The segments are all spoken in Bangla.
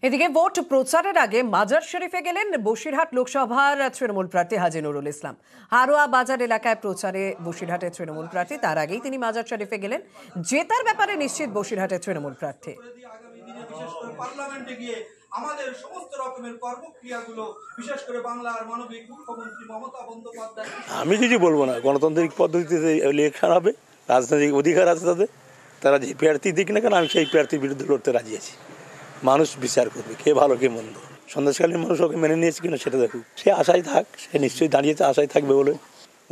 এদিকে ভোট প্রচারের আগে মাজার শরীফে গেলেন বসিরহাট লোকসভার তৃণমূল প্রার্থী হাজী নুরুল ইসলাম। হারোয়া বাজার এলাকায় প্রচারে বসিরহাটের তৃণমূল প্রার্থী, তার আগেই তিনি মাজার শরীফে গেলেন। জেতার ব্যাপারে নিশ্চিত বসিরহাটের তৃণমূল প্রার্থী। আমাদের সমস্ত রকমের কর্মক্রিয়াগুলো বিশেষ করে বাংলার মানবিক মুখ্যমন্ত্রী মমতা বন্দ্যোপাধ্যায়। আমি কিছু বলবো না, গণতান্ত্রিক পদ্ধতিতে ইলেকশন হবে, রাজনৈতিক অধিকার আছে তাদের, তারা যে প্রার্থী দিক না কেন আমি সেই প্রার্থীর বিরুদ্ধে লড়তে রাজি আছি। মানুষ বিচার করবে কে ভালো কে মন্দ। সন্দেশকালীন মানুষ ওকে মেনে নিয়েছে কিনা সেটা দেখুক, সে আশায় থাক, সে নিশ্চয়ই দাঁড়িয়েছে আশায় থাকবে বলে।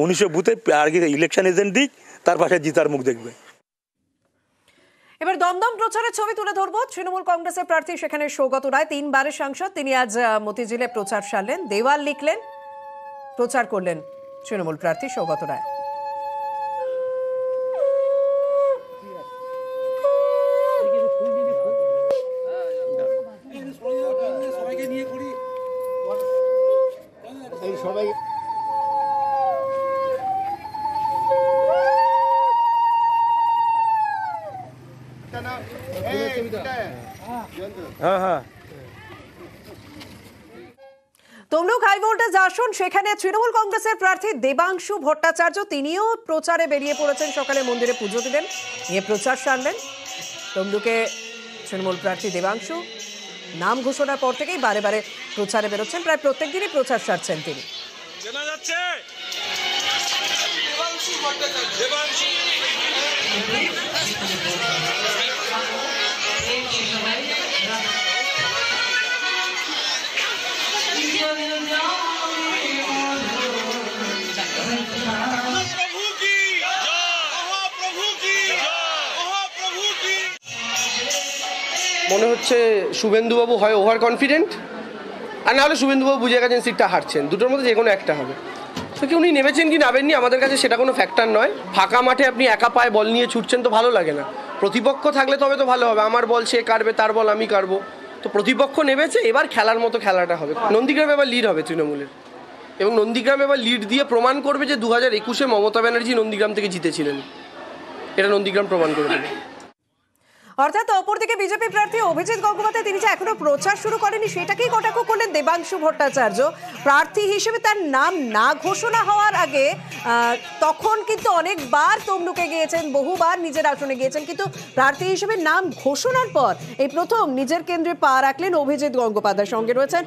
1900 বুথে আগে ইলেকশন এজেন্ট দিক, তার পাশে জিতার মুখ দেখবে। এবার দমদম প্রচারের ছবি তুলে ধরবো। তৃণমূল কংগ্রেসের প্রার্থী সেখানে সৌগত রায়, 3 বারের সাংসদ, তিনি আজ মতিঝিলে প্রচার সারলেন, দেওয়াল লিখলেন, প্রচার করলেন তৃণমূল প্রার্থী সৌগত রায়। তমলুক হাই ভোল্টেজ আসন, সেখানে তৃণমূল কংগ্রেসের প্রার্থী দেবাংশু ভট্টাচার্য, তিনিও প্রচারে বেরিয়ে পড়েছেন। সকালে মন্দিরে পুজো দিলেন, নিয়ে প্রচার সারলেন। তমলুকে তৃণমূল প্রার্থী দেবাংশু নাম ঘোষণার পর থেকেই বারে বারে প্রচারে বেরোচ্ছেন, প্রায় প্রত্যেক দিনই প্রচার সারছেন তিনি। মনে হচ্ছে শুভেন্দুবাবু হয় ওভার কনফিডেন্ট, আর না হলে শুভেন্দুবাবু বুঝে গেছেন সিটটা হারছেন, দুটোর মধ্যে যে কোনো একটা হবে। তো কি উনি নেমেছেন কি নামেননি আমাদের কাছে সেটা কোনো ফ্যাক্টর নয়। ফাঁকা মাঠে আপনি একা পায়ে বল নিয়ে ছুটছেন তো ভালো লাগে না, প্রতিপক্ষ থাকলে তবে তো ভালো হবে। আমার বল সে কাটবে, তার বল আমি কাটবো, তো প্রতিপক্ষ নেমেছে, এবার খেলার মতো খেলাটা হবে। নন্দীগ্রামে এবার লিড হবে তৃণমূলের, এবং নন্দীগ্রামে এবার লিড দিয়ে প্রমাণ করবে যে 2021-এ মমতা ব্যানার্জি নন্দীগ্রাম থেকে জিতেছিলেন, এটা নন্দীগ্রাম প্রমাণ করে দেবে। অর্থাৎ অপরদিকে বিজেপি প্রার্থী অভিজিৎ গঙ্গোপাধ্যায়, তিনি যে এখনো প্রচার শুরু করেনি সেটাকেই কটাক্ষ করলেন দেবাংশু ভট্টাচার্য। প্রার্থী হিসেবে তার নাম না ঘোষণা হওয়ার আগে তখন কিন্তু অনেকবার তমলুকে গিয়েছেন, বহুবার নিজের আসনে গিয়েছেন, কিন্তু প্রার্থী হিসেবে নাম ঘোষণার পর এই প্রথম নিজের কেন্দ্রে পা রাখলেন অভিজিৎ গঙ্গোপাধ্যায়। সঙ্গে রয়েছেন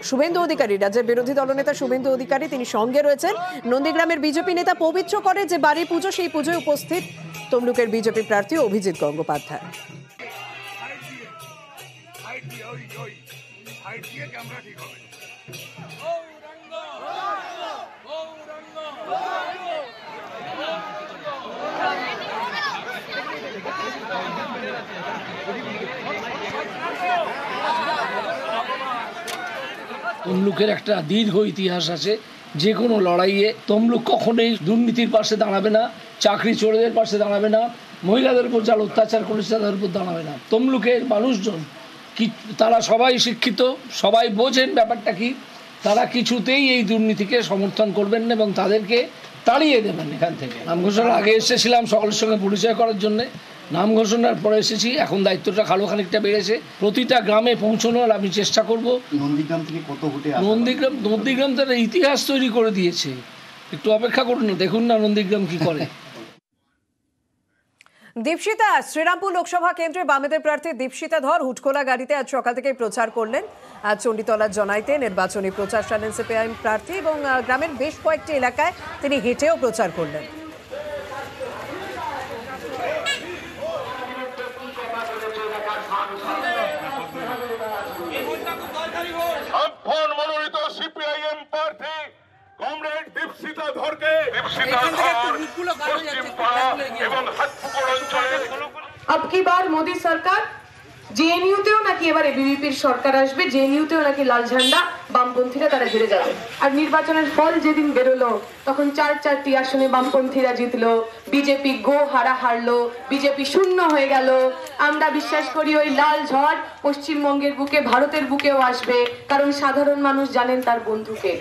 শুভেন্দু অধিকারী, রাজ্যের বিরোধী দলনেতা শুভেন্দু অধিকারী, তিনি সঙ্গে রয়েছেন। নন্দীগ্রামের বিজেপি নেতা পবিত্র করে যে বাড়ির পুজো, সেই পুজোয় উপস্থিত তমলুকের বিজেপি প্রার্থী অভিজিৎ গঙ্গোপাধ্যায়। তমলুকের একটা দীর্ঘ ইতিহাস আছে, যে কোনো লড়াইয়ে তমলুক কখনোই দুর্নীতির পাশে দাঁড়াবে না, চাকরি চোরদের পাশে দাঁড়াবে না, মহিলাদের উপর যারা অত্যাচার করেছে তাদের উপর দাঁড়াবে না। তমলুকের মানুষজন কি, তারা সবাই শিক্ষিত, সবাই বোঝেন ব্যাপারটা কি, তারা কিছুতেই এই দুর্নীতিকে সমর্থন করবেন না এবং তাদেরকে তাড়িয়ে দেবেন এখান থেকে। নাম ঘোষণার আগে এসেছিলাম সকলের সঙ্গে পরিচয় করার জন্যে, নাম ঘোষণার পরে এসেছি, এখন দায়িত্বটা খানিকটা বেড়েছে, প্রতিটা গ্রামে পৌঁছানোর আমি চেষ্টা করব। নন্দীগ্রাম থেকে কত ভোটে? নন্দীগ্রাম তারা ইতিহাস তৈরি করে দিয়েছে, একটু অপেক্ষা করুন না, দেখুন না নন্দীগ্রাম কি করে। দীপশিতা, শ্রীরামপুর লোকসভা কেন্দ্রে বামেদের প্রার্থী দীপশিতা ধর হুটখোলা গাড়িতে আজ সকাল থেকে প্রচার করলেন। আজ চণ্ডীতলার জনাইতে নির্বাচনী প্রচার সারলেন সিপিআইএম প্রার্থী, এবং গ্রামের বেশ কয়েকটি এলাকায় তিনি হেঁটেও প্রচার করলেন। মনোনীত সিপিআইএম প্রার্থী কমরেড দীপশিতা ধরকে अब की बार मोदी सरकार জেএনইউতেও নাকি এবারে বিজেপির সরকার আসবে, জেএনইউতেও নাকি লাল ঝান্ডা বামপন্থীরা তারা ঘিরে যাবে। আর নির্বাচনের ফল যেদিন বেরোলো তখন 4টি আসনে বামপন্থীরা জিতলো, বিজেপি গো হারা হারলো, বিজেপি শূন্য হয়ে গেল। আমরা বিশ্বাস করি ওই লাল ঝড় পশ্চিমবঙ্গের বুকে, ভারতের বুকেও আসবে, কারণ সাধারণ মানুষ জানেন তার বন্ধুকে।